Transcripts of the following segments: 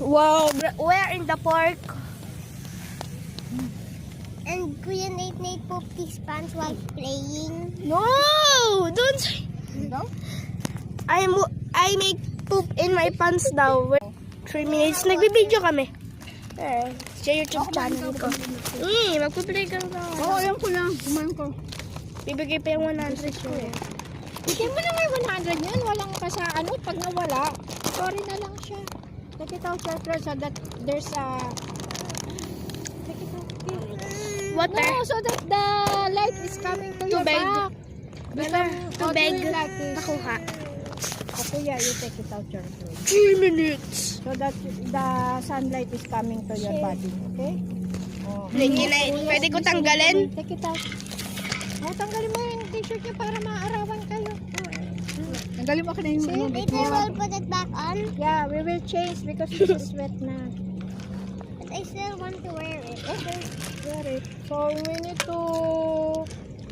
Wow, where in the park? And Kuya Nate pooped his pants while playing. No, don't say. No? I make poop in my pants now. 3 minutes. Nagbibideo kami. Sa YouTube channel ko. Magpa-play ka na. Oo, alam ko lang. Kumain ko. Bibigay pa yung 100 ko eh. Bigyan mo na may 100 yan. Walang kasa ano. Pag nawala, sorry na lang siya. Take it out, shelter, so that there's a... Take it out. Water. No, so that the light is coming to your Tubig. back. Tubig. Like this. Nakuha. So, yeah, you take it out, shelter. 3 minutes. So that the sunlight is coming to your body, okay? Oh. Pwede ko tanggalin? Take it out. Oh, tanggalin mo yung t-shirt niya para maarawan kayo. Tanggalin mo ka na yung Later we'll put it back on. Yeah, we will change because this is wet na. But I still want to wear it. Okay, wear it. So we need to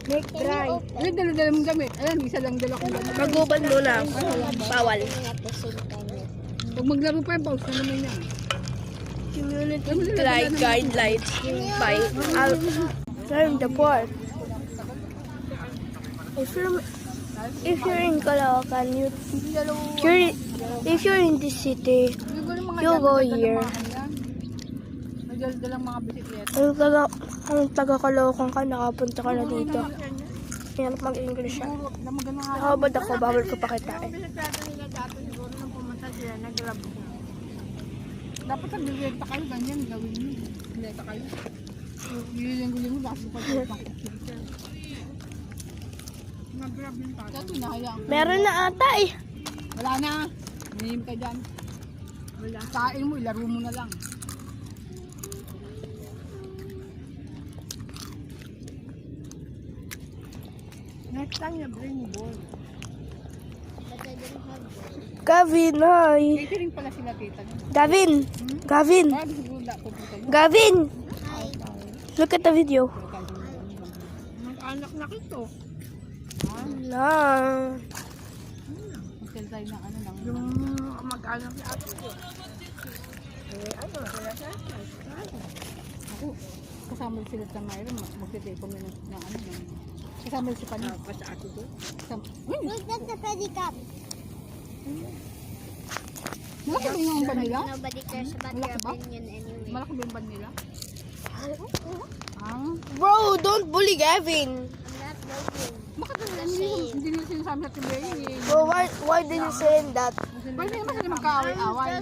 make dry. open? Ano dala-dala mong gamit? Ayan, isa lang dala kong gamit. Magubad muna. Bawal. At the same time. Pag maglaro pa yung box, ano naman yan? Community guidelines by from the port. If you're in Caloocan, if you're in this city, you go here. Nagdala-dalang mga bisikleta. Ang taga-Caloocan ka, nakapunta ka na dito. Hirap mag-English siya. Nakabad ako, bawal ko pakitain. Dapat ang bisikleta kayo, ganyan, gawin nyo. Bisikleta kayo. Giling-giling mo, bakit pa dito pang kikita. Nag-grab yung tayo. Dito, nahayaan ko. Meron na ata eh. Wala na. Minihim ka dyan. Wala. Kain mo, ilaro mo na lang. Next time, you bring me ball. But I didn't have one. Gavin, hi. Catering pala sila tita. Gavin, Gavin, Parang siguro na pupunta nyo. Gavin. Hi. Look at the video. Mag-anak na kito. Na. Hotel tayo ng ano lang. Yung mag-anak ni ate ko. Ako, kasama sila sa Mayroon. Mag-take kami ng ano. Kasama si Pani. Pa sa ato doon. Look, that's the pedicab. Malaki ba yung ban nila? Nobody cares about Malaki your ba? opinion anyway. Malaki ba yung ban nila? Ah. Bro, don't bully Gavin. I'm not joking. Bakit hindi nila sinasabi natin ba eh? Bro, why did you say that? Pwede naman sila magkaaway-away.